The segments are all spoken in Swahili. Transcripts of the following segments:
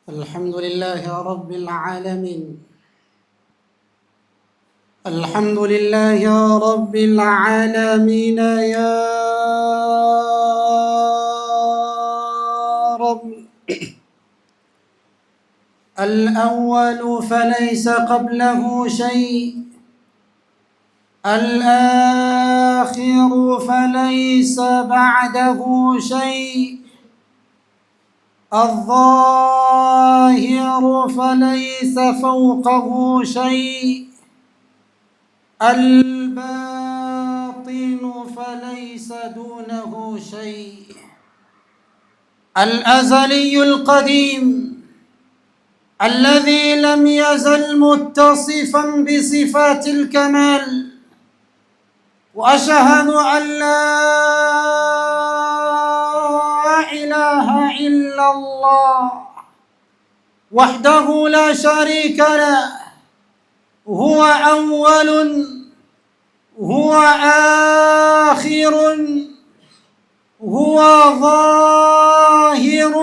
الحمد لله رب العالمين. الحمد لله رب العالمين يا رب. الأول فليس قبله شيء، الآخر فليس بعده شيء، الظاهر فليس فوقه شيء، الباطن فليس دونه شيء، الأزلي القديم الذي لم يزل متصفا بصفات الكمال، وأشهد أن لا إله إلا الله وحده لا شريك له، هو أول، هو آخر، هو ظاهر،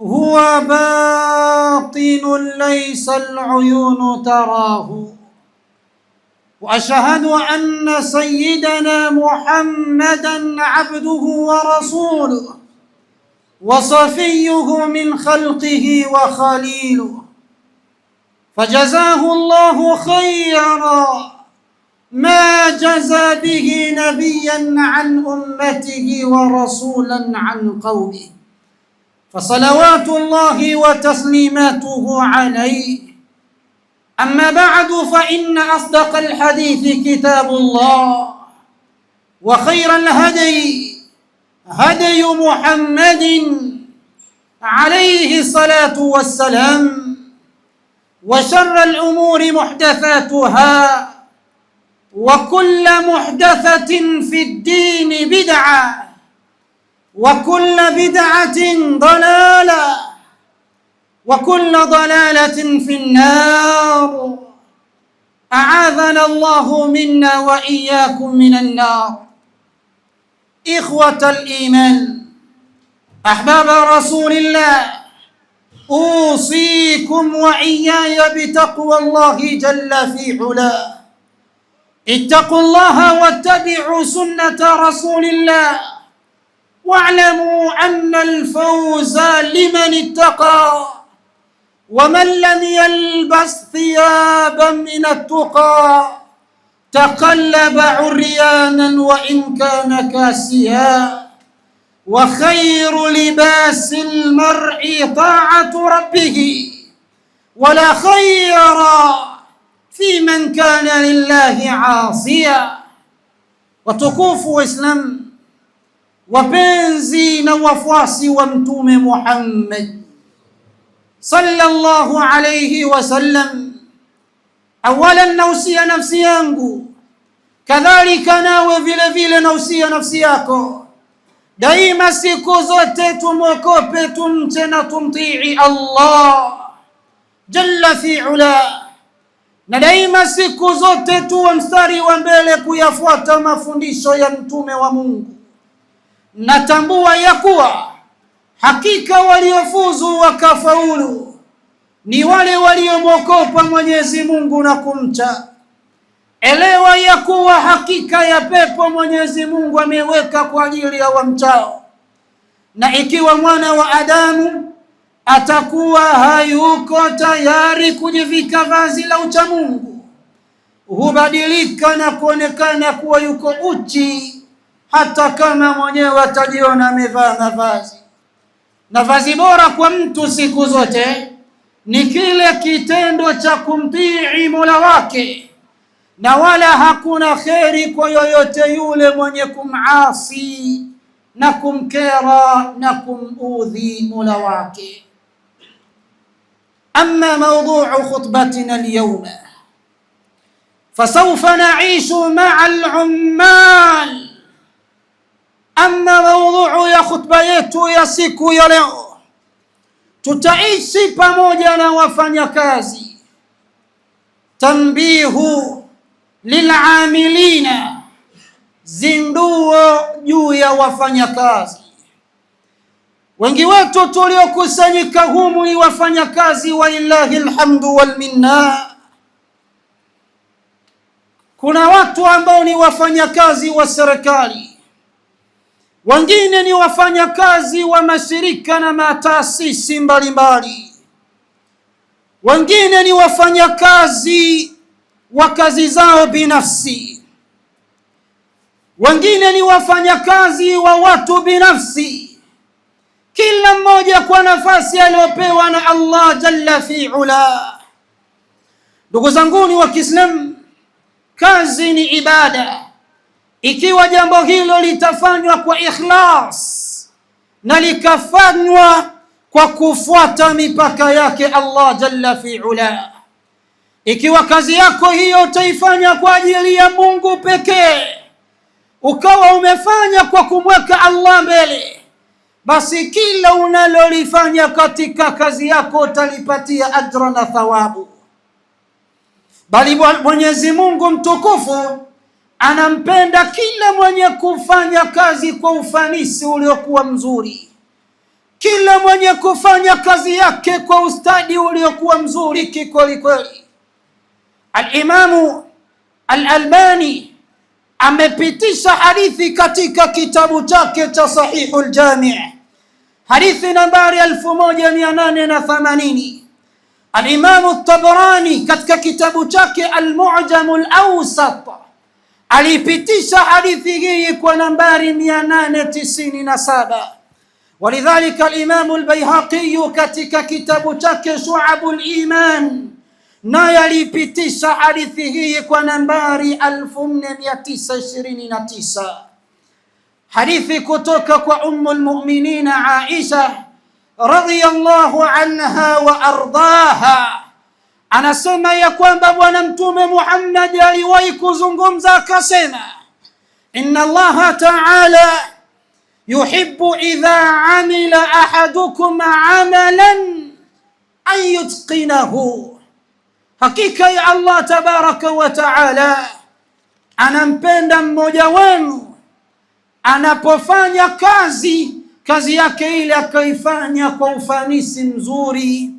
هو باطن ليس العيون تراه. وأشهد أن سيدنا محمدًا عبده ورسوله وصفيه من خلقه وخليله، فجزاه الله خيرا ما جزى به نبيًا عن أمته ورسولًا عن قومه، فصلوات الله وتسليماته عليه. أما بعد، فإن أصدق الحديث كتاب الله، وخير الهدي هدي محمد عليه الصلاة والسلام، وشر الأمور محدثاتها، وكل محدثة في الدين بدعة، وكل بدعة ضلالة، وكل ضلالة في النار. أعاذنا الله منا وإياكم من النار. إخوة الإيمان، أحباب رسول الله، أوصيكم وإياي بتقوى الله جل في علاه. اتقوا الله واتبعوا سنة رسول الله، واعلموا أن الفوز لمن اتقى، ومن لم يلبس ثيابا من التقى تقلب عريانا وإن كان كاسيا. وخير لباس المرء طاعة ربه، ولا خير في من كان لله عاصيا. Watukufu wa Islam, wapenzi na wafuasi wa Mtume Muhammad sallallahu alayhi wasallam, awalan nausia nafsi yangu, kadhalika nawe vile vile nausia nafsi yako, daima siku zote tumwogope, tumche na tumtii Allah jalla fi ula, na daima siku zote tuwe mstari wa mbele kuyafuata mafundisho ya mtume wa Mungu. Natambua ya kuwa hakika waliofuzu wakafaulu ni wale waliomwogopa Mwenyezi Mungu na kumcha. Elewa ya kuwa hakika ya pepo Mwenyezi Mungu ameweka kwa ajili ya wamchao, na ikiwa mwana wa Adamu atakuwa hayuko tayari kujivika vazi la uchamungu, hubadilika na kuonekana kuwa yuko uchi, hata kama mwenyewe atajiona amevaa mavazi. Na vazi bora kwa mtu siku zote ni kile kitendo cha kumtii Mola wake, na wala hakuna kheri kwa yoyote yule mwenye kumasi na kumkera na kumudhi Mola wake. أما موضوع خطبتنا اليوم فسوف نعيش مع العمال. أما موضوع ya khutba yetu ya siku ya leo, tutaishi pamoja na wafanyakazi. Tambihu lilamilina, zinduo juu ya wafanyakazi. Wengi wetu tuliokusanyika humu ni wafanyakazi, walillahi alhamdu wal minna. Kuna watu ambao ni wafanyakazi wa serikali, wengine ni wafanyakazi wa mashirika na mataasisi mbalimbali, wengine ni wafanyakazi wa kazi zao binafsi, wengine ni wafanyakazi wa watu binafsi, kila mmoja kwa nafasi aliyopewa na Allah jalla fi ula. Ndugu zanguni wa Kiislamu, kazi ni ibada. Ikiwa jambo hilo litafanywa kwa ikhlas na likafanywa kwa kufuata mipaka yake Allah jalla fi ula, ikiwa kazi yako hiyo utaifanya kwa ajili ya Mungu pekee, ukawa umefanya kwa kumweka Allah mbele, basi kila unalolifanya katika kazi yako utalipatia ajra na thawabu. Bali Mwenyezi Mungu mtukufu anampenda kila mwenye kufanya kazi kwa ufanisi uliokuwa mzuri, kila mwenye kufanya kazi yake kwa ustadi uliokuwa mzuri kikweli kweli. Al-Imamu Al-Albani amepitisha hadithi katika kitabu chake cha Sahihul Jami', hadithi nambari 1880. Al-Imamu At-Tabarani katika kitabu chake Al-Mu'jam Al-Awsat alipitisha hadithi hii kwa nambari 897. Walidhalika al-Imamu Al-Baihaqi katika kitabu chake Shu'abul Iman naye alipitisha hadithi hii kwa nambari 4929. Hadithi kutoka kwa Ummul Mu'minin Aisha radhiyallahu anha wa ardaha, anasema ya kwamba Bwana Mtume Muhammad aliwahi kuzungumza akasema, inna Allaha ta'ala yuhibbu idha amila ahadukum amalan an yutqinahu, hakika ya Allah tabaraka wa ta'ala anampenda mmoja wenu anapofanya kazi yake ile akaifanya kwa ufanisi mzuri.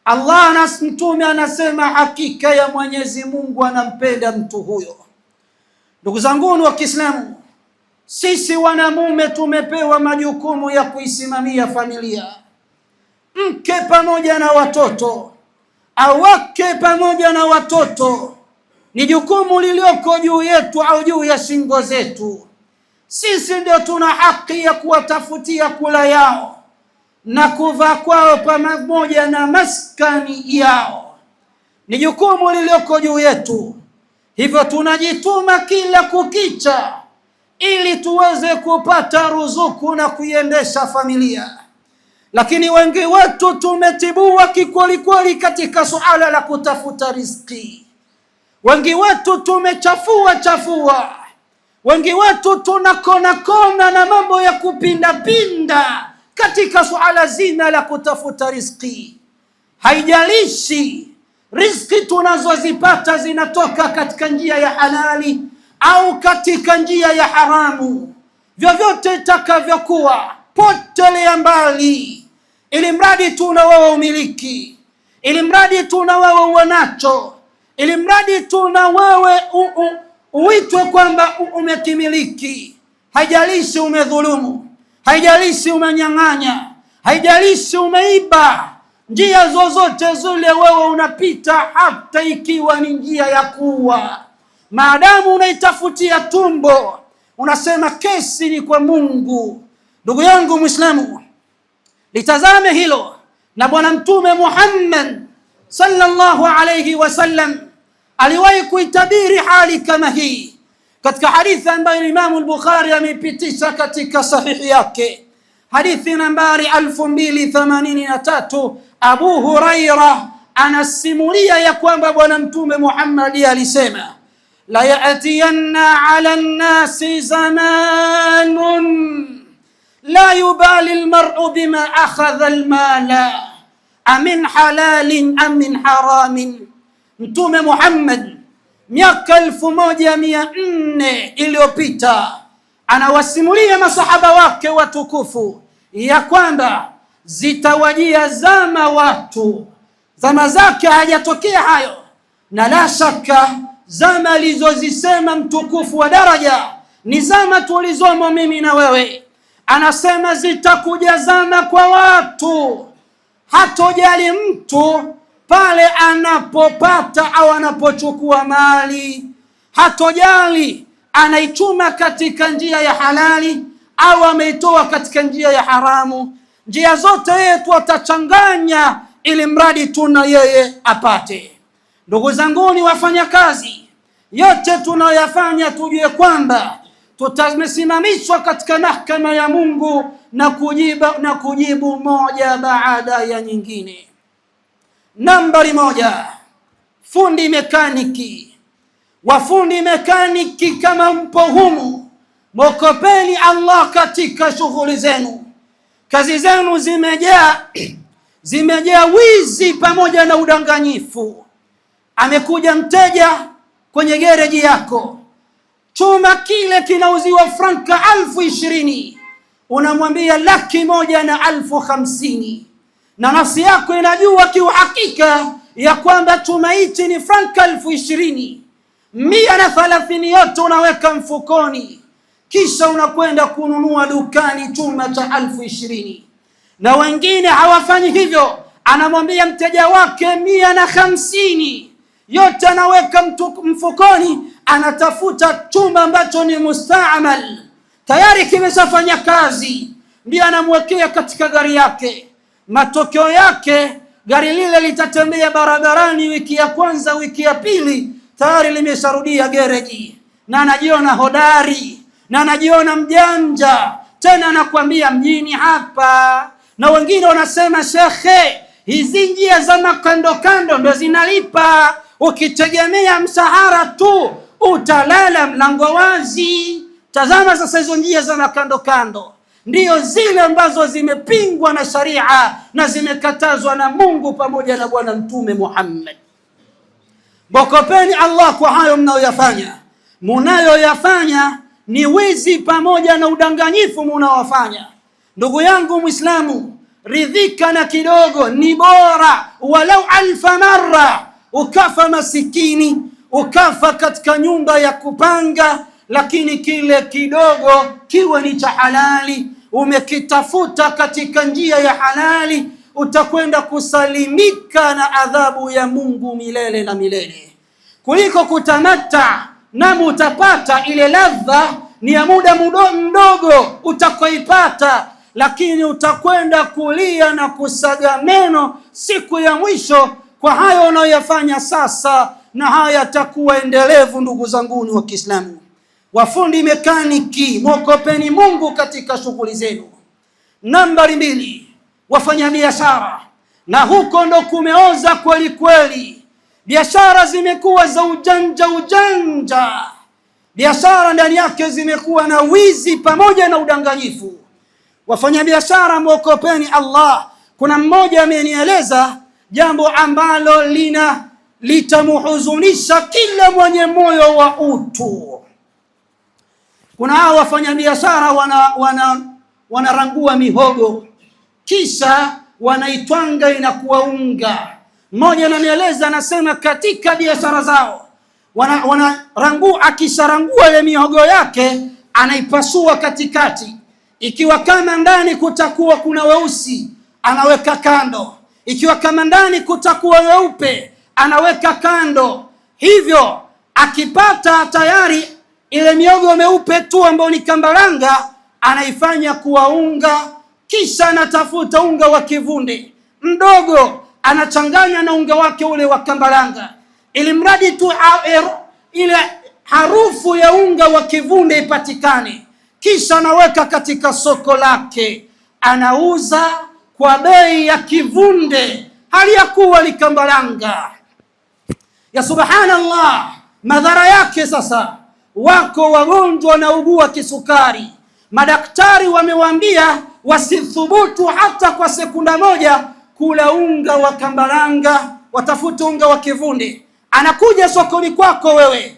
Allah na Mtume anasema hakika ya Mwenyezi Mungu anampenda mtu huyo. Ndugu zangu wa Kiislamu, sisi wanamume tumepewa majukumu ya kuisimamia familia, mke pamoja na watoto au wake pamoja na watoto, ni jukumu lilioko juu yetu au juu ya shingo zetu. Sisi ndio tuna haki ya kuwatafutia kula yao na kuvaa kwao pamoja na maskani yao, ni jukumu lilioko juu yetu. Hivyo tunajituma kila kukicha ili tuweze kupata ruzuku na kuiendesha familia. Lakini wengi wetu tumetibua kikweli kweli katika suala la kutafuta riziki. Wengi wetu tumechafua, wengi wetu tunakona na mambo ya kupinda katika suala zima la kutafuta riziki. Haijalishi riziki tunazozipata zinatoka katika njia ya halali au katika njia ya haramu, vyovyote itakavyokuwa, potelea mbali, ili mradi tuna wewe umiliki, ili mradi tuna wewe unacho, ili mradi tuna wewe uitwe kwamba umekimiliki. Haijalishi umedhulumu, haijalishi umenyang'anya, haijalishi umeiba, njia zozote zile wewe unapita, hata ikiwa ni njia ya kuwa, maadamu unaitafutia tumbo, unasema kesi ni kwa Mungu. Ndugu yangu Muislamu, litazame hilo. Na Bwana Mtume Muhammad sallallahu alayhi wasallam aliwahi kuitabiri hali kama hii katika hadithi ambayo Imam al-Bukhari amepitisha katika sahihi yake, hadithi nambari 2083. Abu Huraira anasimulia ya kwamba Bwana Mtume Muhammad alisema, la ya'tiyanna 'ala an-nasi zamanun la yubali al-mar'u bima akhadha al-mala amin halalin am min haramin. Mtume Muhammad miaka 1400 iliyopita anawasimulia masahaba wake watukufu ya kwamba zitawajia zama watu, zama zake hajatokea hayo, na la shaka zama alizozisema mtukufu wa daraja ni zama tulizomo mimi na wewe. Anasema zitakuja zama kwa watu, hatojali mtu pale anapopata au anapochukua mali, hatojali anaichuma katika njia ya halali au ameitoa katika njia ya haramu. Njia zote yeye tu atachanganya ili mradi tu na yeye apate. Ndugu zangu ni wafanya kazi, yote tunayoyafanya tujue kwamba tutasimamishwa katika mahakama ya Mungu na kujibu moja baada ya nyingine. Nambari moja, fundi mekaniki. Wafundi mekaniki, kama mpo humu, mokopeni Allah katika shughuli zenu. Kazi zenu zimejaa wizi pamoja na udanganyifu. Amekuja mteja kwenye gereji yako, chuma kile kinauziwa franka 20,000, unamwambia 150,000, na nafsi yako inajua kiuhakika ya kwamba chuma hichi ni franka 20,000. 130 yote unaweka mfukoni, kisha unakwenda kununua dukani chuma cha 20,000. Na wengine hawafanyi hivyo, anamwambia mteja wake 150, yote anaweka mfukoni, anatafuta chuma ambacho ni mustaamal, tayari kimeshafanya kazi, ndio anamwekea katika gari yake. Matokeo yake gari lile litatembea barabarani wiki ya kwanza, wiki ya pili tayari limesharudia gereji, na anajiona hodari na anajiona mjanja, tena anakuambia mjini hapa. Na wengine wanasema shekhe, hizi njia za makando kando ndo zinalipa, ukitegemea msahara tu utalala mlango wazi. Tazama sasa, hizo njia za makando kando ndio zile ambazo zimepingwa na sharia na zimekatazwa na Mungu pamoja na Bwana Mtume Muhammad. Bokopeni Allah kwa hayo mnayoyafanya. Munayoyafanya ni wizi pamoja na udanganyifu munaowafanya. Ndugu yangu Muislamu, ridhika na kidogo, ni bora walau 1000 mara ukafa masikini, ukafa katika nyumba ya kupanga, lakini kile kidogo kiwe ni cha halali, umekitafuta katika njia ya halali, utakwenda kusalimika na adhabu ya Mungu milele na milele, kuliko kutamata na utapata ile ladha ni ya muda mdogo utakoipata, lakini utakwenda kulia na kusaga meno siku ya mwisho kwa hayo unayoyafanya sasa, na haya yatakuwa endelevu. Ndugu zanguni wa Kiislamu, wafundi mekaniki, mwokopeni Mungu katika shughuli zenu. Nambari 2, wafanya biashara, na huko ndo kumeoza kweli kweli. Biashara zimekuwa za ujanja, biashara ndani yake zimekuwa na wizi pamoja na udanganyifu. Wafanya biashara, mwokopeni Allah. Kuna mmoja amenieleza jambo ambalo litamhuzunisha kila mwenye moyo wa utu. Kuna hao wafanya biashara wanarangua mihogo kisha wanaitwanga inakuwa unga. Mmoja ananieleza, anasema katika biashara zao wanarangua, akisharangua ile mihogo yake anaipasua katikati, ikiwa kama ndani kutakuwa kuna weusi anaweka kando, ikiwa kama ndani kutakuwa weupe anaweka kando. Hivyo akipata tayari ile mihogo meupe tu ambayo ni kambaranga, anaifanya kuwa unga, kisha anatafuta unga wa kivunde mdogo, anachanganya na unga wake ule wa kambaranga, ili mradi tu ile harufu ya unga wa kivunde ipatikane, kisha anaweka katika soko lake, anauza kwa bei ya kivunde hali ya kuwa ni kambaranga. Ya subhanallah, madhara yake sasa, wako wagonjwa na ugua kisukari, madaktari wamewaambia wasithubutu hata kwa sekunda moja kula unga wa kambaranga, watafute unga wa kivunde. Anakuja sokoni kwako, wewe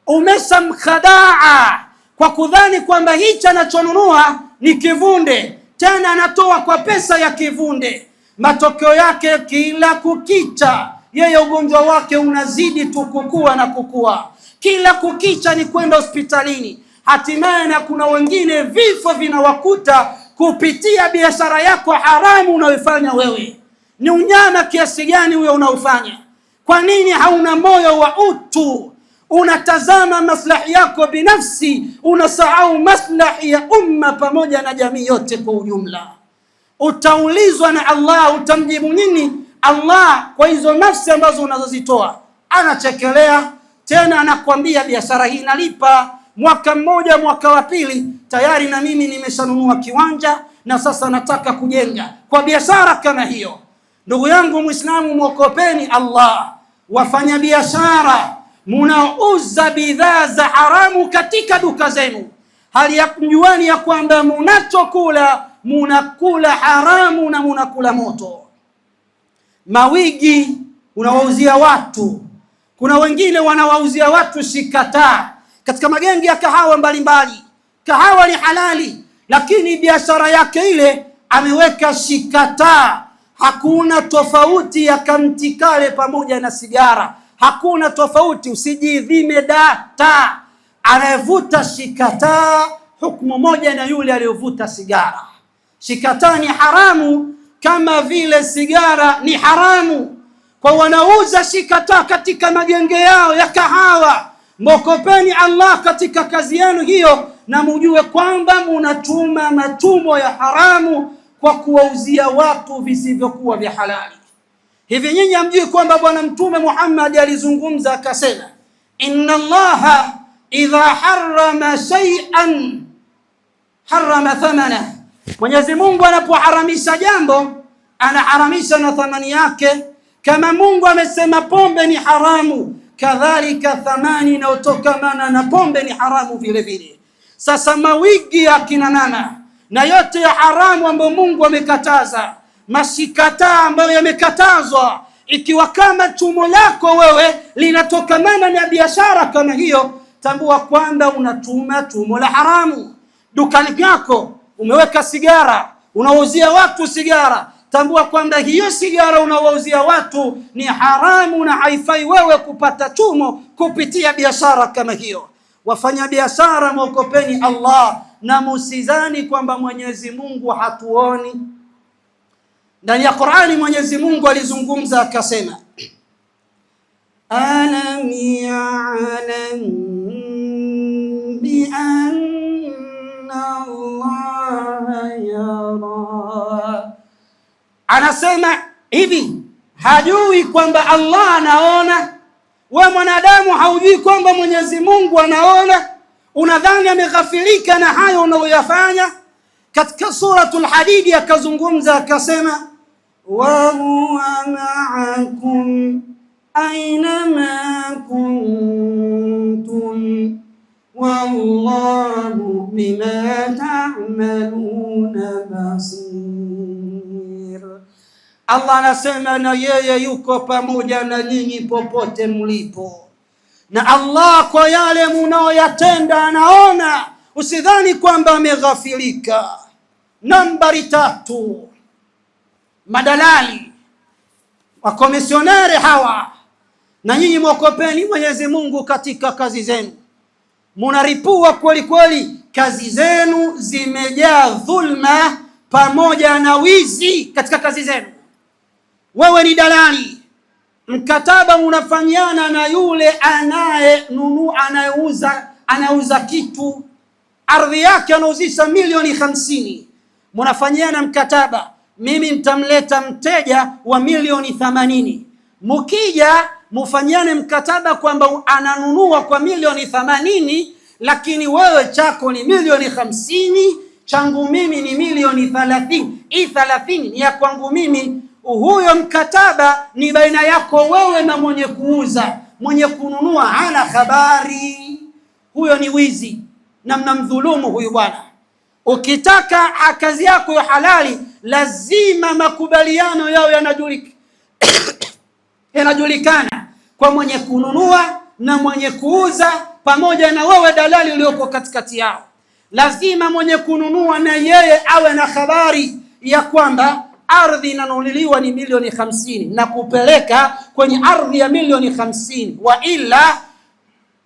umeshamkhadaa kwa kudhani kwamba hicho anachonunua ni kivunde, tena anatoa kwa pesa ya kivunde. Matokeo yake kila kukicha yeye ugonjwa wake unazidi tu kukua na kukua, kila kukicha ni kwenda hospitalini. Hatimaye na kuna wengine vifo vinawakuta kupitia biashara yako haramu unayofanya wewe. Ni unyama kiasi gani huyo unaofanya? Kwa nini hauna moyo wa utu? Unatazama maslahi yako binafsi, unasahau maslahi ya umma pamoja na jamii yote kwa ujumla. Utaulizwa na Allah, utamjibu nini Allah kwa hizo nafsi ambazo unazozitoa? Anachekelea tena, anakuambia biashara hii inalipa. Mwaka mmoja, mwaka wa pili, tayari na mimi nimeshanunua kiwanja na sasa nataka kujenga kwa biashara kama hiyo. Ndugu yangu Muislamu, mwokopeni Allah. Wafanya biashara munauza bidhaa za haramu katika duka zenu, hali ya kujuani ya kwamba munachokula munakula haramu na munakula moto. Mawigi unawauzia watu, kuna wengine wanawauzia watu shikataa katika magengi ya kahawa mbalimbali. Kahawa ni halali, lakini biashara yake ile ameweka shikataa. Hakuna tofauti ya kamtikale pamoja na sigara, hakuna tofauti. Usijidhime data. Anayevuta shikataa hukumu moja na yule aliyovuta sigara. Shikataa ni haramu kama vile sigara ni haramu. Kwa wanauza shikataa katika magenge yao ya kahawa, mwokopeni Allah katika kazi yenu hiyo, na mujue kwamba munachuma matumbo ya haramu kwa kuwauzia watu visivyokuwa vya halali. Hivi nyinyi hamjui kwamba Bwana Mtume Muhammad alizungumza akasema, inna Allaha idha harrama shay'an harrama thamana. Mwenyezi Mungu anapoharamisha jambo anaharamisha na thamani yake. Kama Mungu amesema pombe ni haramu, kadhalika thamani inayotokamana na pombe ni haramu vile vile. Sasa mawigi ya kina mama na yote ya haramu ambayo Mungu amekataza, mashikataa ambayo yamekatazwa, ikiwa kama chumo lako wewe linatokamana na biashara kama hiyo, tambua kwamba unatuma chumo la haramu. Dukani yako umeweka sigara, unawauzia watu sigara, tambua kwamba hiyo sigara unawauzia watu ni haramu na haifai wewe kupata chumo kupitia biashara kama hiyo. Wafanya biashara, mwokopeni Allah na musizani kwamba Mwenyezi Mungu hatuoni. Ndani ya Qur'ani Mwenyezi Mungu alizungumza akasema, alam ya'lam bi anna Allah yara. Anasema hivi, hajui kwamba Allah anaona? Wewe mwanadamu haujui kwamba Mwenyezi Mungu anaona? Unadhani ameghafilika na hayo unayoyafanya? Katika suratul Hadid akazungumza akasema, wa huwa ma'akum aina ma kuntum wallahu bima ta'maluna basir. Allah anasema na yeye yuko pamoja na nyinyi popote mlipo, na Allah kwa yale munaoyatenda anaona. Usidhani kwamba ameghafilika. Nambari 3, madalali wakomisionere hawa, na nyinyi mwokopeni Mwenyezi Mungu katika kazi zenu. Munaripua kweli kweli, kazi zenu zimejaa dhulma pamoja na wizi katika kazi zenu. Wewe ni dalali, mkataba unafanyiana na yule anayenunua, anauza kitu, ardhi yake anauzisha milioni 50. Munafanyiana mkataba, mimi nitamleta mteja wa milioni 80. Mukija mufanyiane mkataba kwamba ananunua kwa milioni 80, lakini wewe chako ni milioni 50, changu mimi ni milioni 30. Hii 30 ni ya kwangu mimi. Huyo mkataba ni baina yako wewe na mwenye kuuza. Mwenye kununua hana habari. Huyo ni wizi na mnamdhulumu huyu bwana. Ukitaka kazi yako ya halali, lazima makubaliano yao yanajulikana kwa mwenye kununua na mwenye kuuza, pamoja na wewe dalali ulioko katikati yao. lazima mwenye kununua na yeye awe na habari ya kwamba ardhi inanunuliwa ni milioni 50 na kupeleka kwenye ardhi ya milioni 50, wa ila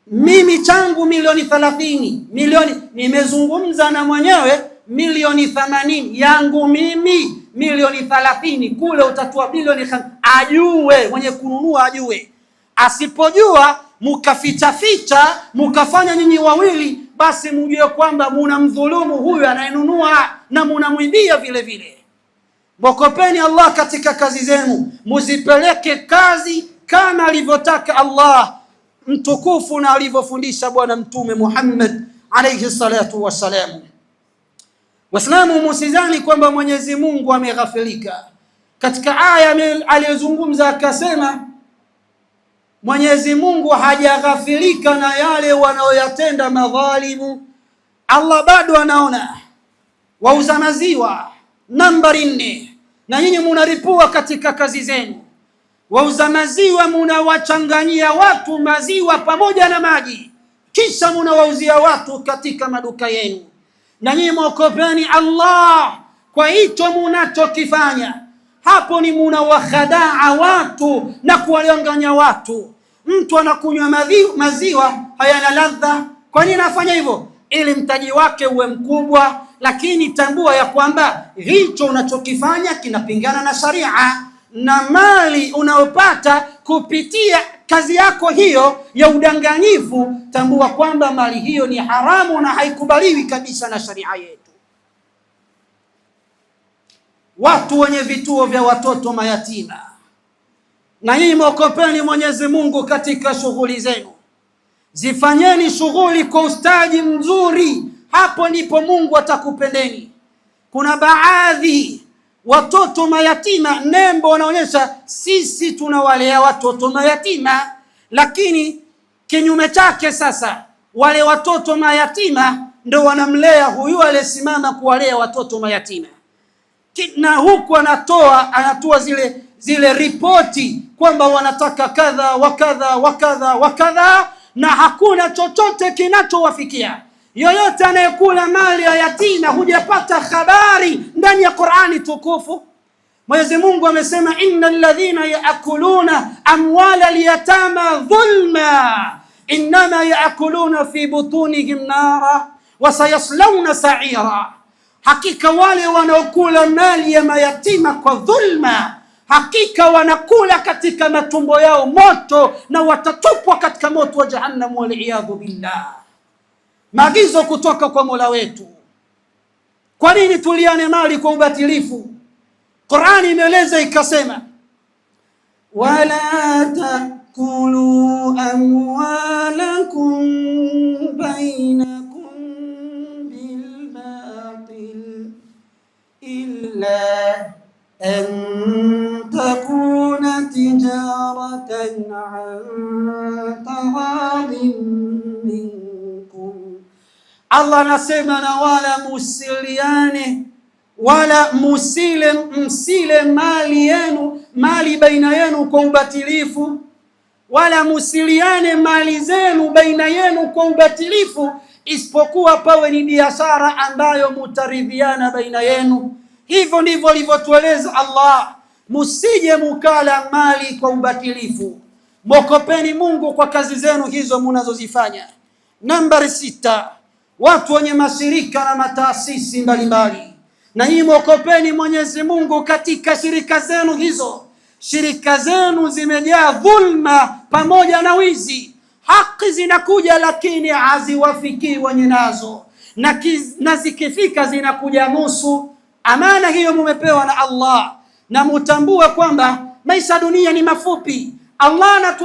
mimi changu milioni 30, milioni nimezungumza na mwenyewe milioni 80, yangu mimi milioni 30, kule utatua bilioni 50. Ajue mwenye kununua, ajue. Asipojua mukaficha ficha mukafanya nyinyi wawili, basi mjue kwamba munamdhulumu huyu anayenunua na munamwibia vile vile. Mokopeni Allah katika kazi zenu, muzipeleke kazi kama alivyotaka Allah mtukufu na alivyofundisha Bwana Mtume Muhammad alayhi salatu wassalam. Waislamu, musizani kwamba Mwenyezi Mungu ameghafilika. Katika aya aliyozungumza akasema Mwenyezi Mungu hajaghafilika na yale wanaoyatenda madhalimu. Allah bado anaona. Wauza maziwa nambari 4, na nyinyi munaripua katika kazi zenu. Wauza maziwa munawachanganyia watu maziwa pamoja na maji, kisha munawauzia watu katika maduka yenu. Na nyinyi mwokopeni Allah kwa hicho munachokifanya. Hapo ni munawahadaa watu na kuwalanganya watu. Mtu anakunywa maziwa hayana ladha. Kwa nini anafanya hivyo? Ili mtaji wake uwe mkubwa. Lakini tambua ya kwamba hicho unachokifanya kinapingana na sharia, na mali unaopata kupitia kazi yako hiyo ya udanganyifu, tambua kwamba mali hiyo ni haramu na haikubaliwi kabisa na sharia yetu. Watu wenye vituo vya watoto mayatima, na nyinyi mwokopeni Mwenyezi Mungu katika shughuli zenu. Zifanyeni shughuli kwa ustadi mzuri, hapo ndipo Mungu atakupendeni. Kuna baadhi watoto mayatima nembo wanaonyesha sisi tunawalea watoto mayatima, lakini kinyume chake sasa wale watoto mayatima ndio wanamlea huyu aliyesimama kuwalea watoto mayatima. Na huku anatoa zile ripoti kwamba wanataka kadha wa kadha wa kadha wa kadha, na hakuna chochote kinachowafikia. Yoyote anayekula mali ya yatima hujapata habari ndani ya Qur'ani tukufu. Mwenyezi Mungu amesema innal ladhina yaakuluna amwala al-yatama dhulma inma yaakuluna fi butunihim nara wa sayaslawna sa'ira. Hakika wale wanaokula mali ya mayatima kwa dhulma, hakika wanakula katika matumbo yao moto na watatupwa katika moto wa jahannam, wal iyadhu billah. Maagizo kutoka kwa Mola wetu. Kwa nini tuliane mali kwa ubatilifu? Qur'ani imeeleza ikasema, wala takulu amwalakum bainakum bil batil illa an takuna tijaratan an taradin minkum. Allah anasema, na wala musiliane wala msile mali baina yenu kwa ubatilifu, wala musiliane mali zenu baina yenu kwa ubatilifu, isipokuwa pawe ni biashara ambayo mutaridhiana baina yenu. Hivyo ndivyo alivyotueleza Allah, musije mukala mali kwa ubatilifu. Mokopeni Mungu kwa kazi zenu hizo munazozifanya. Nambari 6, watu wenye mashirika na mataasisi mbalimbali, na hii mwokopeni Mwenyezi Mungu katika shirika zenu hizo. Shirika zenu zimejaa dhulma pamoja na wizi. Haki zinakuja lakini haziwafikii wenye nazo, na zikifika zinakuja nusu. Amana hiyo mumepewa na Allah, na mutambue kwamba maisha dunia ni mafupi. Allah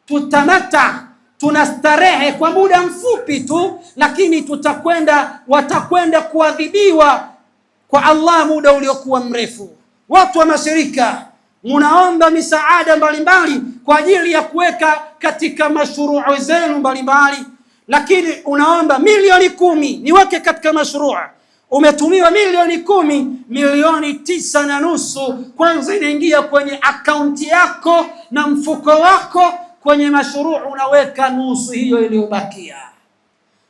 tutamata, tunastarehe kwa muda mfupi tu, lakini watakwenda kuadhibiwa kwa Allah muda uliokuwa mrefu. Watu wa mashirika, munaomba misaada mbalimbali kwa ajili ya kuweka katika mashruu zenu mbalimbali, lakini unaomba milioni 10 niweke katika mashruu. Umetumiwa milioni 10, milioni 9.5 kwanza inaingia kwenye akaunti yako na mfuko wako, kwenye mashruu unaweka nusu hiyo iliyobakia.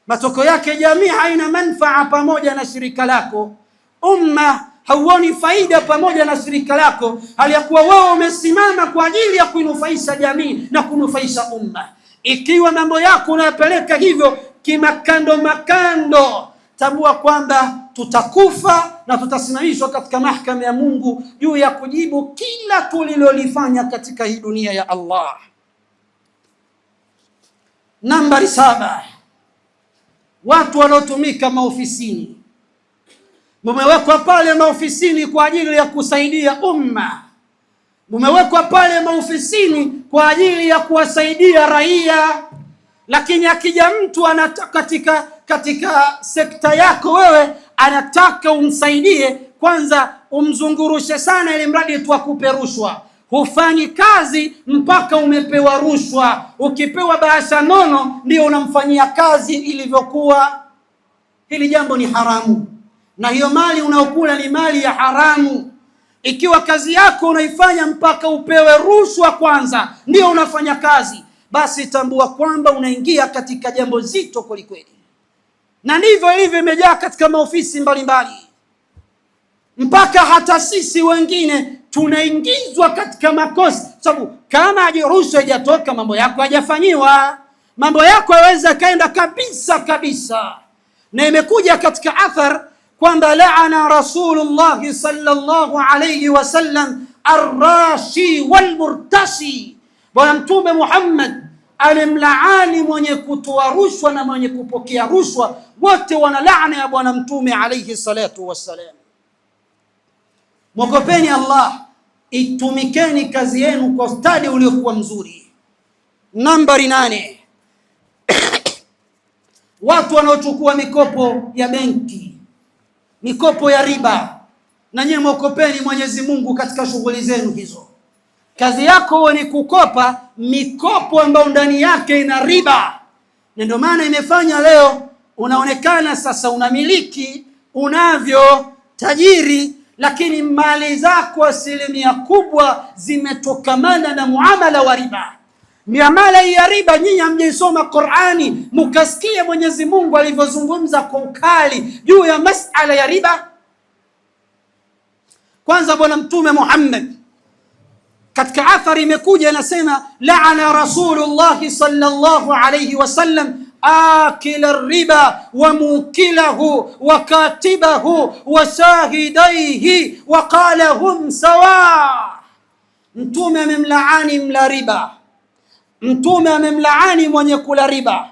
Matokeo yake jamii haina manufaa pamoja na shirika lako, umma hauoni faida pamoja na shirika lako, hali ya kuwa wewe umesimama kwa ajili ya kunufaisha jamii na kunufaisha umma. Ikiwa mambo yako unayapeleka hivyo kimakando makando, tambua kwamba tutakufa na tutasimamishwa katika mahakama ya Mungu juu ya kujibu kila tulilolifanya katika hii dunia ya Allah. Nambari 7, watu wanaotumika maofisini. Mumewekwa pale maofisini kwa ajili ya kusaidia umma. Mumewekwa pale maofisini kwa ajili ya kuwasaidia raia. Lakini akija mtu anataka katika sekta yako wewe anataka umsaidie, kwanza umzungurushe sana ili mradi tu akupe rushwa. Hufanyi kazi mpaka umepewa rushwa. Ukipewa bahasha nono ndio unamfanyia kazi ilivyokuwa. Hili jambo ni haramu, na hiyo mali unaokula ni mali ya haramu. Ikiwa kazi yako unaifanya mpaka upewe rushwa kwanza ndio unafanya kazi, basi tambua kwamba unaingia katika jambo zito kwelikweli. Na ndivyo ilivyo imejaa katika maofisi mbalimbali, mpaka hata sisi wengine tunaingizwa katika makosa. Sababu kama rushwa haijatoka, mambo yako hajafanyiwa, mambo yako yaweza kaenda kabisa kabisa. Na imekuja katika athar kwamba laana Rasulullah sallallahu alayhi wasallam arrashi walmurtashi. Bwana Mtume Muhammad alimlaani mwenye kutoa rushwa na mwenye kupokea rushwa, wote wana laana ya Bwana Mtume alayhi salatu wassalam. Mwogopeni Allah, itumikeni kazi yenu kwa stadi uliokuwa mzuri. Nambari 8, watu wanaochukua mikopo ya benki, mikopo ya riba. Na nyinyi mwogopeni Mwenyezi Mungu katika shughuli zenu hizo. Kazi yako ni kukopa mikopo ambayo ndani yake ina riba. Na ndio maana imefanya leo unaonekana sasa unamiliki, unavyo, tajiri, lakini mali zako asilimia kubwa zimetokamana na muamala wa riba. Miamala ya riba, nyinyi hamjisoma Qur'ani mukasikia Mwenyezi Mungu alivyozungumza kwa ukali juu ya masala ya riba. Kwanza Bwana Mtume Muhammad katika athari imekuja inasema laana Rasulullah sallallahu alayhi wasallam akila riba wa mukilahu wa katibahu wa shahidaihi wa qala hum sawa. Mtume amemlaani mla riba, Mtume amemlaani mwenye kula riba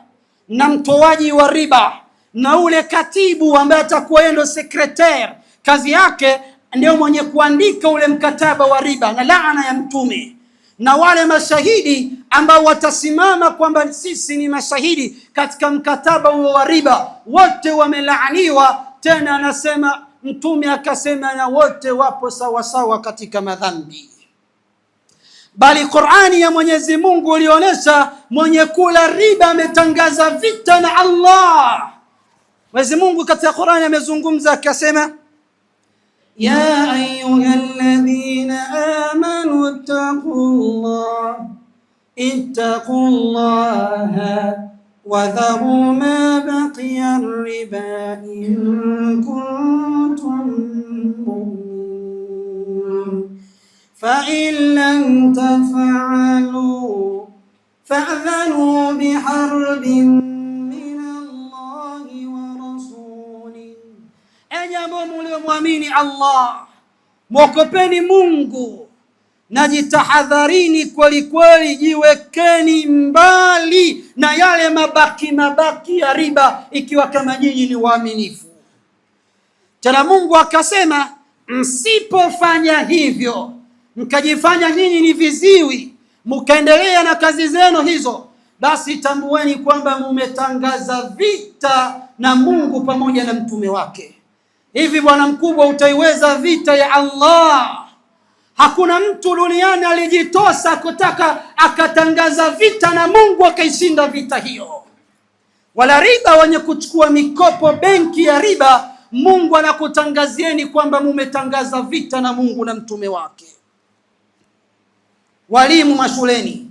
na mtoaji wa riba, na ule katibu ambaye atakuwa ndio secretary, kazi yake ndio mwenye kuandika ule mkataba wa riba, na laana ya Mtume. Na wale mashahidi ambao watasimama kwamba sisi ni mashahidi katika mkataba wa riba, wote wamelaaniwa. Tena anasema Mtume akasema na wote wapo sawa sawa katika madhambi. Bali Qur'ani ya Mwenyezi Mungu ilionyesha mwenye kula riba ametangaza vita na Allah. Mwenyezi Mungu katika Qur'ani amezungumza akasema ya ayyuhalladhina amanu ittaqullaha wa dharu ma baqiya riba in kuntum mu'minin fa in lam taf'alu fa'dhanu biharbin min Allahi wa rasulih. Enyi mliomwamini Allah, mwogopeni Mungu na jitahadharini kweli kweli, jiwekeni mbali na yale mabaki ya riba, ikiwa kama nyinyi ni waaminifu. Tena Mungu akasema msipofanya hivyo, mkajifanya nyinyi ni viziwi, mkaendelea na kazi zenu hizo, basi tambueni kwamba mumetangaza vita na Mungu pamoja na mtume wake. Hivi bwana mkubwa, utaiweza vita ya Allah? Hakuna mtu duniani alijitosa kutaka akatangaza vita na Mungu akaishinda vita hiyo. Wala riba, wenye kuchukua mikopo benki ya riba, Mungu anakutangazieni kwamba mumetangaza vita na Mungu na mtume wake. Walimu mashuleni,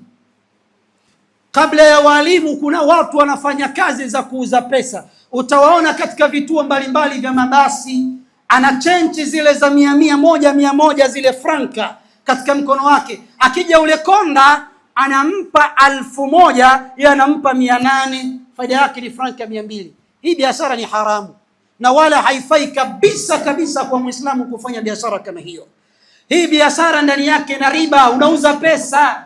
Kabla ya walimu kuna watu wanafanya kazi za kuuza pesa. Utawaona katika vituo mbalimbali vya mabasi, ana chenchi zile za 100 zile franka katika mkono wake. Akija ule konda anampa 1000, yeye anampa 800, faida yake ni franka 200. Hii biashara ni haramu na wala haifai kabisa kabisa kwa Muislamu kufanya biashara kama hiyo. Hii biashara ndani yake na riba. Unauza pesa,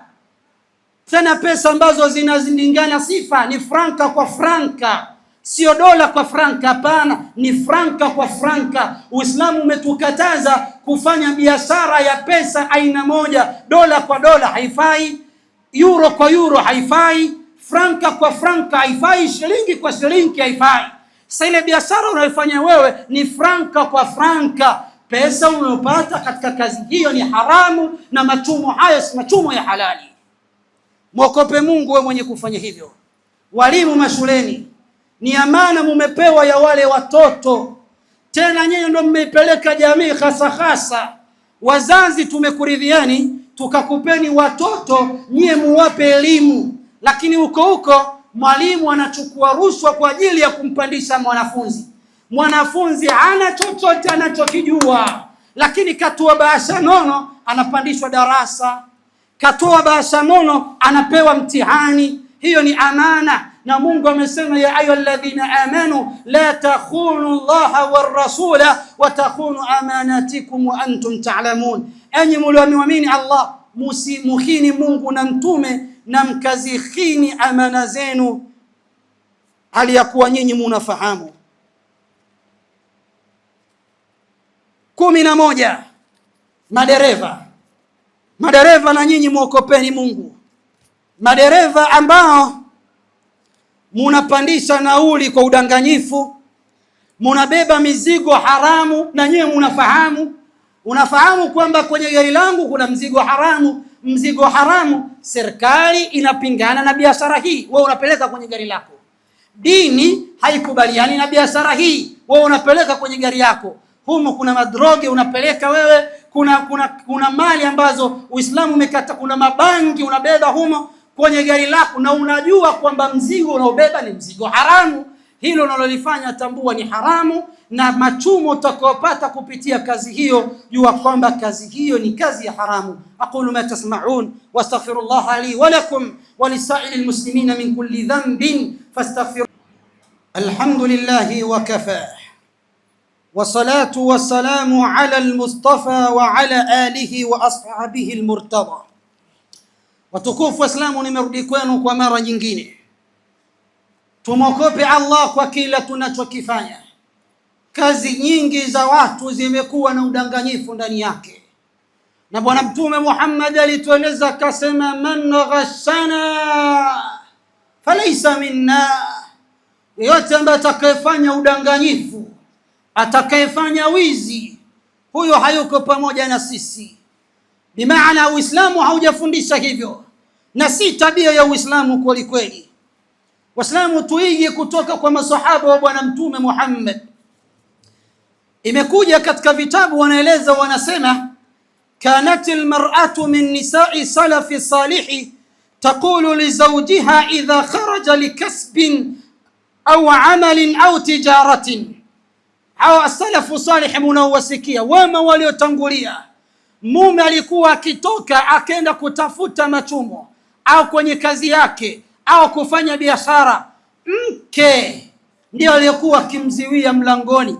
tena pesa ambazo zinazilingana sifa, ni franka kwa franka, sio dola kwa franka. Hapana, ni franka kwa franka. Uislamu umetukataza kufanya biashara ya pesa aina moja. Dola kwa dola haifai, euro kwa euro haifai, franka kwa franka haifai, shilingi kwa shilingi haifai. Sasa ile biashara unayofanya wewe ni franka kwa franka. Pesa unayopata katika kazi hiyo ni haramu, na machumo hayo si machumo ya halali. Mwokope Mungu wewe mwenye kufanya hivyo. Walimu mashuleni, ni amana mumepewa ya wale watoto, tena nyinyi ndio mmeipeleka jamii hasa. Wazazi tumekuridhiani tukakupeni watoto nyie muwape elimu, lakini huko mwalimu anachukua rushwa kwa ajili ya kumpandisha mwanafunzi. Mwanafunzi hana chochote anachokijua, lakini katoa bahasha nono anapandishwa darasa, katoa bahasha nono anapewa mtihani. Hiyo ni amana, na Mungu amesema ya ayyuhalladhina amanu la takhunu Allaha war rasula wa takhunu amanatikum wa antum ta'lamun. Enyi mlioamini Allah, musimukhini Mungu na mtume na mkazikhini amana zenu hali ya kuwa nyinyi munafahamu. 11. Madereva na nyinyi muokopeni Mungu. Madereva ambao munapandisha nauli kwa udanganyifu, munabeba mizigo haramu, na nyinyi munafahamu. Unafahamu kwamba kwenye gari langu kuna mzigo haramu. Mzigo haramu, serikali inapingana na biashara hii, wewe unapeleka kwenye gari lako. Dini haikubaliani na biashara hii, wewe unapeleka kwenye gari yako. Humo kuna madroge unapeleka wewe, kuna mali ambazo Uislamu umekata, kuna mabangi unabeba humo kwenye gari lako, na unajua kwamba mzigo unaobeba ni mzigo haramu. Hilo unalolifanya tambua ni haramu, na machumo utakayopata kupitia kazi hiyo jua kwamba kazi hiyo ni kazi ya haramu. Aqulu ma tasma'un wastaghfirullah li wa lakum wa lisa'ilil muslimina min kulli dhanbin fastaghfiru. Alhamdulillahi wa kafa والصلاة والسلام على المصطفى وعلى آله وأصحابه المرتضى. Watukufu Waislamu, nimerudi kwenu kwa mara nyingine. Tumokope Allah kwa kila tunachokifanya. Kazi nyingi za watu zimekuwa na udanganyifu ndani yake, na Bwana Mtume Muhammad alitueleza akasema, man ghashana falaysa minna. Yote ambaye atakayefanya udanganyifu, atakayefanya wizi, huyo hayuko pamoja na sisi. Bimaana Uislamu haujafundisha hivyo, na si tabia ya Uislamu kweli kweli. Waislamu tuige kutoka kwa masahaba wa Bwana Mtume Muhammad. Imekuja katika vitabu, wanaeleza wanasema, kanatil mar'atu min nisa'i salafi salihi taqulu li zawjiha idha kharaja likasbin au amalin au tijaratin. Hao as-salafu salih munawasikia, wema waliotangulia, mume alikuwa akitoka akaenda kutafuta machumo au kwenye kazi yake au kufanya biashara, mke ndio aliyekuwa akimziwia mlangoni.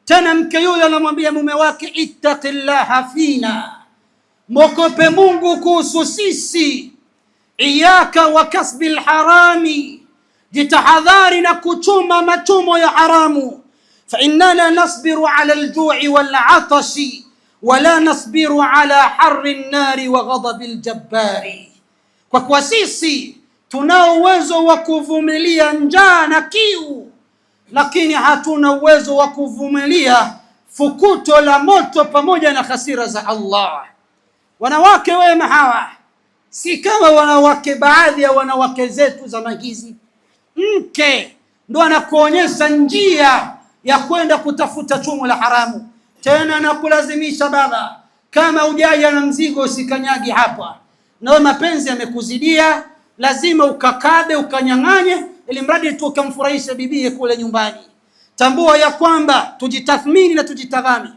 Tena mke yule anamwambia mume wake, ittaqillaha fina, mokope Mungu kuhusu sisi. Iyaka wa kasbil harami, jitahadhari na kuchuma machumo ya haramu. Fa innana nasbiru ala al-ju'i wal-'atashi wala nasbiru ala harri an-nari wa ghadabi al-jabbari. Kwa kuwa sisi tunao uwezo wa kuvumilia njaa na kiu, lakini hatuna uwezo wa kuvumilia fukuto la moto pamoja na hasira za Allah. Wanawake wema hawa si kama wanawake baadhi ya wanawake zetu za magizi. Mke ndo anakuonyesha njia ya kwenda kutafuta chumo la haramu, tena na kulazimisha, baba, kama ujaja na mzigo usikanyagi hapa, na mapenzi yamekuzidia, lazima ukakabe, ukanyang'anye, ili mradi tu ukamfurahisha bibie kule nyumbani. Tambua ya kwamba tujitathmini na tujitazame.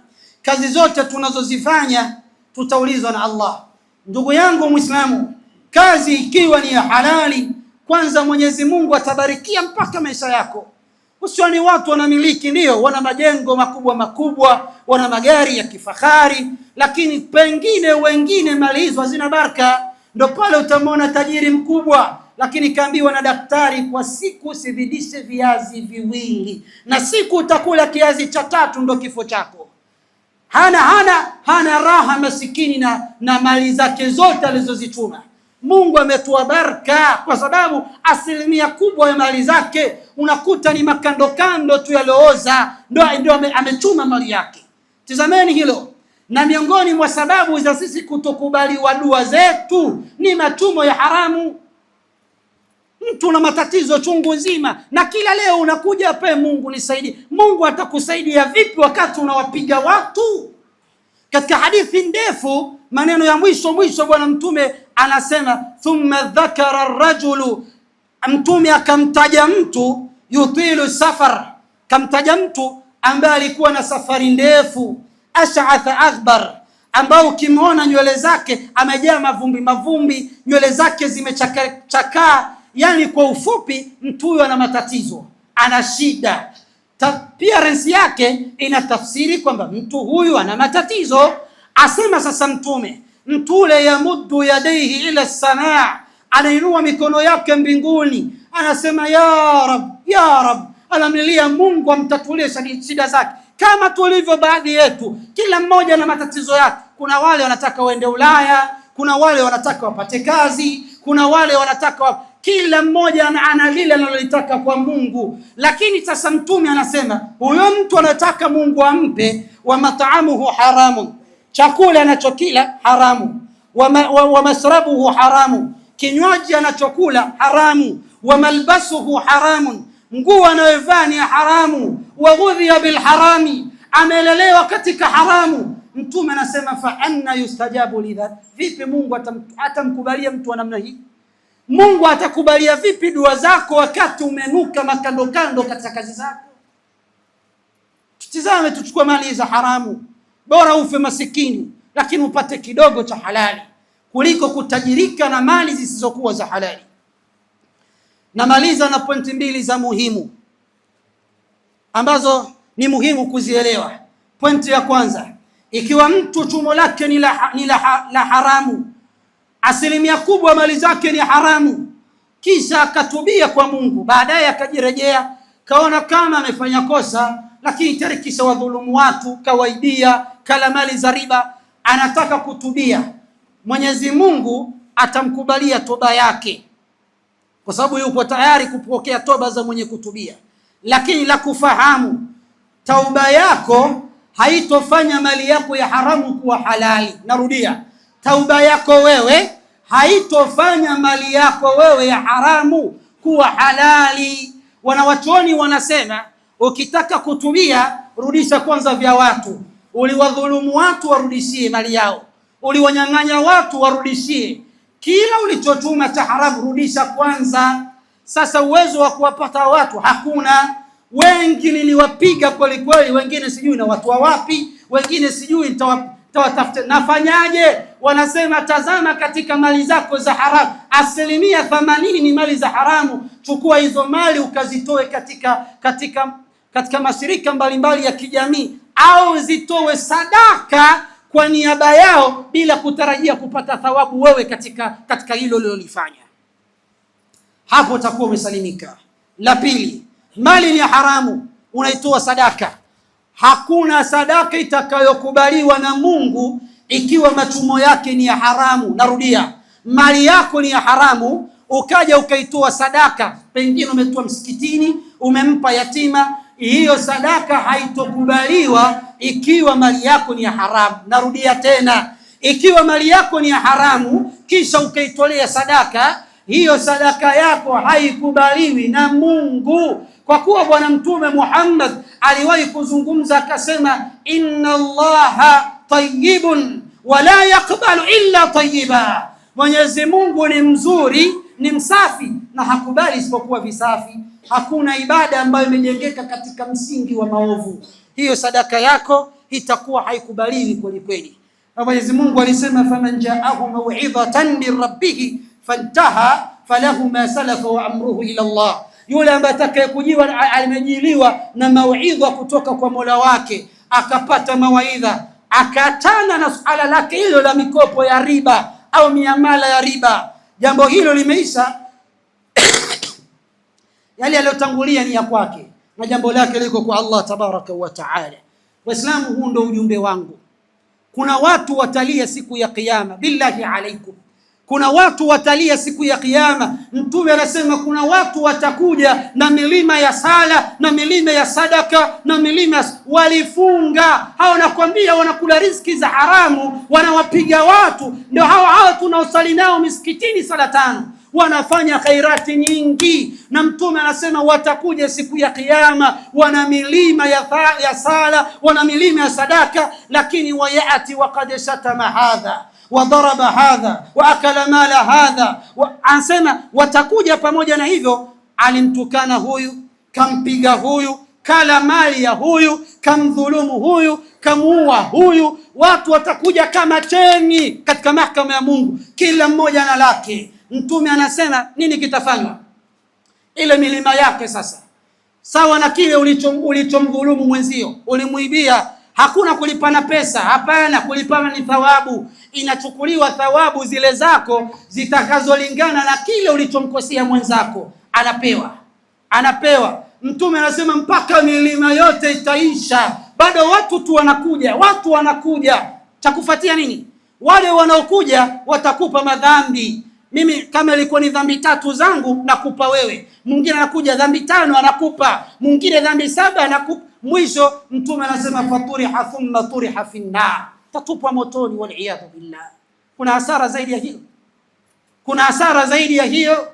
Kazi zote tunazozifanya tutaulizwa na Allah. Ndugu yangu Muislamu, kazi ikiwa ni ya halali, kwanza Mwenyezi Mungu atabarikia mpaka maisha yako. Usioni watu wanamiliki, ndio wana majengo makubwa makubwa, wana magari ya kifahari, lakini pengine wengine mali hizo hazina baraka. Ndio pale utamwona tajiri mkubwa, lakini kaambiwa na daktari, kwa siku usizidishe viazi viwili, na siku utakula kiazi cha tatu ndo kifo chako. Hana raha masikini na mali zake zote alizozichuma. Mungu ametoa baraka kwa sababu asilimia kubwa ya mali zake unakuta ni makando kando tu yalooza, ndio amechuma mali yake. Tazameni hilo. Na miongoni mwa sababu za sisi kutokubaliwa dua zetu ni machumo ya haramu. Mtu na matatizo chungu nzima, na kila leo unakuja hapa, Mungu nisaidie. Mungu atakusaidia vipi wakati unawapiga watu? Katika hadithi ndefu, maneno ya mwisho Bwana Mtume anasema, thumma dhakara ar-rajulu, Mtume akamtaja mtu yutilu safar, kamtaja mtu ambaye alikuwa na safari ndefu, ash'atha aghbar, ambao ukimwona nywele zake amejaa mavumbi, nywele zake zimechakaa. Yani kwa ufupi, mtu huyo ana matatizo, ana shida. Appearance yake inatafsiri kwamba mtu huyu ana matatizo. Asema sasa Mtume, mtu ule yamuddu yadayhi ila samaa, anainua mikono yake mbinguni, anasema ya rab, anamlilia Mungu amtatulie shida zake. Kama tulivyo baadhi yetu, kila mmoja na matatizo yake. Kuna wale wanataka waende Ulaya, kuna wale wanataka wapate kazi, kuna wale wanataka kila mmoja ana lile analolitaka kwa Mungu. Lakini sasa Mtume anasema huyo mtu anataka Mungu ampe, wa mat'amuhu haramun, chakula anachokila haramu, wa masrabuhu haramu, kinywaji anachokula haramu, wa malbasuhu haramun, nguo anayovaa ni haramu, wa ghudhiya bil harami, amelelewa katika haramu. Mtume anasema fa anna yustajabu lidha, vipi Mungu atamkubalia mtu wa namna hii? Mungu atakubalia vipi dua zako wakati umenuka makando kando katika kazi zako? Tutizame, tuchukue mali za haramu. Bora ufe masikini lakini upate kidogo cha halali kuliko kutajirika na mali zisizokuwa za halali. Namaliza na pointi mbili za muhimu ambazo ni muhimu kuzielewa. Pointi ya kwanza, ikiwa mtu chumo lake ni la haramu, asilimia kubwa mali zake ni haramu, kisha akatubia kwa Mungu, baadaye akajirejea, kaona kama amefanya kosa, lakini tarikisha wadhulumu watu, kawaibia, kala mali za riba, anataka kutubia, Mwenyezi Mungu atamkubalia toba yake, kwa sababu yuko tayari kupokea toba za mwenye kutubia. Lakini la kufahamu, tauba yako haitofanya mali yako ya haramu kuwa halali. Narudia, tauba yako wewe haitofanya mali yako wewe ya haramu kuwa halali. Wanawachuoni wanasema, ukitaka kutubia, rudisha kwanza vya watu. Uliwadhulumu watu, warudishie mali yao. Uliwanyang'anya watu, warudishie. Kila ulichotuma cha haramu, rudisha kwanza. Sasa uwezo wa kuwapata watu hakuna. Wengi niliwapiga kweli kweli, wengine sijui na watu wa wapi, wengine sijui nitawatafuta nafanyaje. Wanasema tazama katika mali zako za haramu, asilimia 80 ni mali za haramu. Chukua hizo mali ukazitoe katika mashirika mbalimbali ya kijamii, au zitoe sadaka kwa niaba yao bila kutarajia kupata thawabu wewe katika hilo ulilofanya. Hapo utakuwa umesalimika. La pili, mali ni haramu, unaitoa sadaka. Hakuna sadaka itakayokubaliwa na Mungu ikiwa machumo yake ni ya haramu. Narudia, mali yako ni ya haramu, ukaja ukaitoa sadaka, pengine umetoa msikitini, umempa yatima, hiyo sadaka haitokubaliwa ikiwa mali yako ni ya haramu. Narudia tena, ikiwa mali yako ni ya haramu kisha ukaitolea sadaka, hiyo sadaka yako haikubaliwi na Mungu. Kwa kuwa Bwana Mtume Muhammad aliwahi kuzungumza akasema, inna Allaha tayyibun wa la yaqbalu illa tayyiba, Mwenyezi Mungu ni mzuri ni msafi na hakubali isipokuwa visafi. Hakuna ibada ambayo imejengeka katika msingi wa maovu. Hiyo sadaka yako itakuwa haikubaliwi kweli kweli. Na Mwenyezi Mungu alisema, faman ja'ahu maw'idhatan min rabbih fantaha falahu ma salafa wa amruhu ila Allah. Yule ambaye atakayekujiwa amejiliwa na mauidha kutoka kwa Mola wake, akapata mawaidha, akatana na suala lake hilo la mikopo ya riba au miamala ya riba, jambo hilo limeisha. Yale aliyotangulia ni ya kwake na jambo lake liko kwa Allah tabaraka wa taala. Waislamu, huu ndio ujumbe wangu. Kuna watu watalia siku ya kiyama, billahi alaikum. Kuna watu watalia siku ya kiyama. Mtume anasema kuna watu watakuja na milima ya sala na milima ya sadaka na milima walifunga. Hao nakwambia wanakula riziki za haramu, wanawapiga watu. Ndio hao tunaosali nao misikitini sala tano, wanafanya khairati nyingi. Na Mtume anasema watakuja siku ya kiyama wana milima ya sala, wana milima ya sadaka, lakini wayati waqad shatama hadha wadaraba hadha waakala mala hadha. Anasema watakuja pamoja na hivyo, alimtukana huyu, kampiga huyu, kala mali ya huyu, kamdhulumu huyu, kamuua huyu. Watu watakuja kama cheni katika mahakama ya Mungu, kila mmoja na lake. Mtume anasema nini kitafanywa? Ile milima yake sasa, sawa na kile ulichomdhulumu mwenzio, ulimuibia. Hakuna kulipana pesa, hapana, kulipana ni thawabu. Inachukuliwa thawabu zile zako zitakazolingana na kile ulichomkosea mwenzako, anapewa. Mtume anasema mpaka milima yote itaisha, bado watu tu wanakuja. Cha kufuatia nini? Wale wanaokuja watakupa madhambi. Mimi kama ilikuwa ni dhambi 3 zangu nakupa wewe, mwingine anakuja dhambi 5 anakupa, mwingine dhambi 7 anakupa. Mwisho Mtume anasema faturiha thumma turiha fi an-nar, tatupwa motoni, wal iyad billah. Kuna hasara zaidi ya hiyo?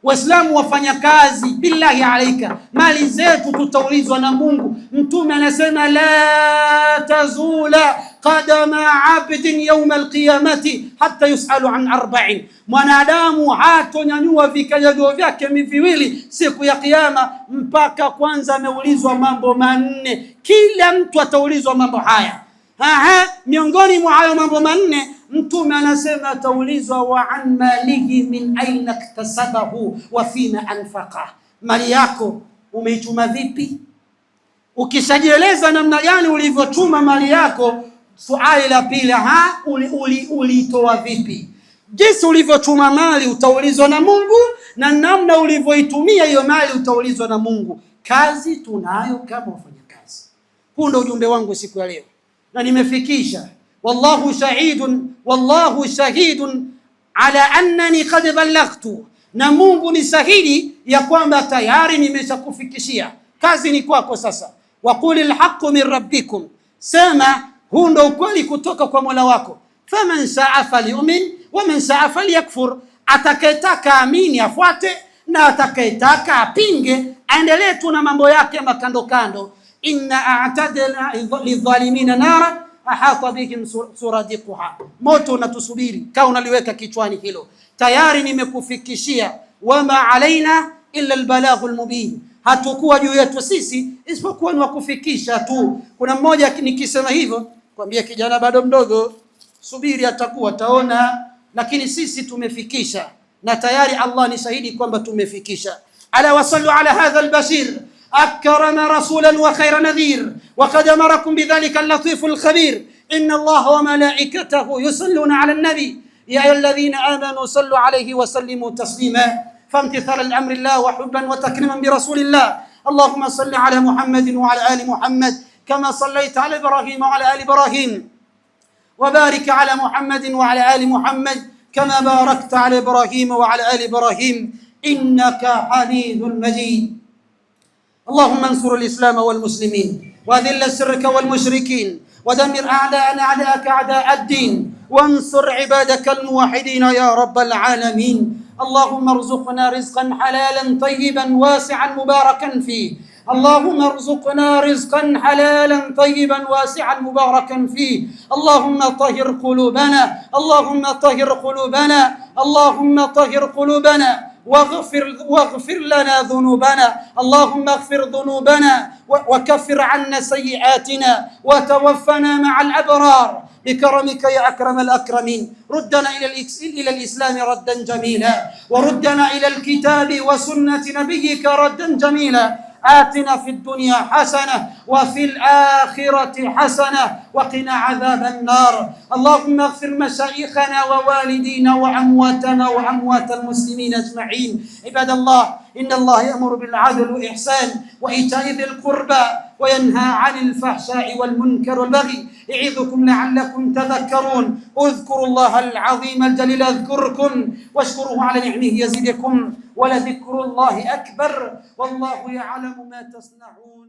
Waislamu wafanya kazi, billahi alaika, mali zetu tutaulizwa na Mungu. Mtume anasema la tazula qadama abdin yawm alqiyamati hatta yusalu an 4. Mwanadamu hatonyanyua vikanyago vyake viwili siku ya kiyama mpaka kwanza ameulizwa mambo 4. Kila mtu ataulizwa mambo haya. Miongoni mwa hayo mambo 4, Mtume anasema ataulizwa wa an malihi min aina iktasabahu wa fina anfaqa. Mali yako umeichuma vipi? Ukishajieleza namna gani ulivyochuma mali yako, swali la pili, ulitoa vipi? Jinsi ulivyochuma mali utaulizwa na Mungu, na namna ulivyoitumia hiyo mali utaulizwa na Mungu. Kazi tunayo kama wafanyakazi. Huu ndio ujumbe wangu siku ya leo, na nimefikisha. Wallahu shahidun ala annani qad ballaghtu, na Mungu ni shahidi ya kwamba tayari nimeshakufikishia. Kazi ni kwako sasa. Waqulil haqqu min rabbikum, sema huu ndio ukweli kutoka kwa Mola wako. Faman sha'a falyu'min wa man sha'a falyakfur, atakayetaka amini afuate na atakayetaka apinge aendelee tu na mambo yake makando kando. Inna a'tadna lidhalimina nara ahata bihim suradiquha, moto unatusubiri. Kaa unaliweka kichwani hilo, tayari nimekufikishia. Wama alaina illa albalaghul mubin, hatakuwa juu yetu sisi isipokuwa ni kufikisha tu. Kuna mmoja nikisema hivyo kwambia kijana bado mdogo, subiri atakuwa taona, lakini sisi tumefikisha na tayari Allah ni shahidi kwamba tumefikisha. Ala wasallu ala hadha albashir أكرم رسولا وخير نذير وقد أمركم بذلك اللطيف الخبير. إن الله وملائكته يصلون على النبي يا أيها الذين آمنوا صلوا عليه وسلموا تسليما. فامتثالا لأمر الله وحبا وتكريما برسول الله، اللهم صل على محمد وعلى آل محمد كما صليت على إبراهيم وعلى آل إبراهيم، وبارك على محمد وعلى آل محمد كما باركت على إبراهيم وعلى آل إبراهيم إنك حميد مجيد. اللهم انصر الإسلام والمسلمين وأذل الشرك والمشركين ودمر أعداءنا أعداءك أعداء الدين وانصر عبادك الموحدين يا رب العالمين. اللهم ارزقنا رزقا حلالا طيبا واسعا مباركا فيه، اللهم ارزقنا رزقا حلالا طيبا واسعا مباركا فيه. اللهم طهر قلوبنا، اللهم طهر قلوبنا، اللهم طهر قلوبنا واغفر لنا ذنوبنا. اللهم اغفر ذنوبنا وكفر عنا سيئاتنا وتوفنا مع الأبرار بكرمك يا أكرم الأكرمين. ردنا إلى الإسلام ردا جميلا، وردنا إلى الكتاب وسنة نبيك ردا جميلا. آتنا في الدنيا حسنة وفي الآخرة حسنة وقنا عذاب النار. اللهم اغفر مشايخنا ووالدينا وأمواتنا وأموات المسلمين أجمعين. عباد الله، إن الله يأمر بالعدل والإحسان وإيتاء ذي القربى وينهى عن الفحشاء والمنكر والبغي يعظكم لعلكم تذكرون. اذكروا الله العظيم الجليل أذكركم واشكروه على نعمه يزدكم ولذكر الله أكبر والله يعلم ما تصنعون.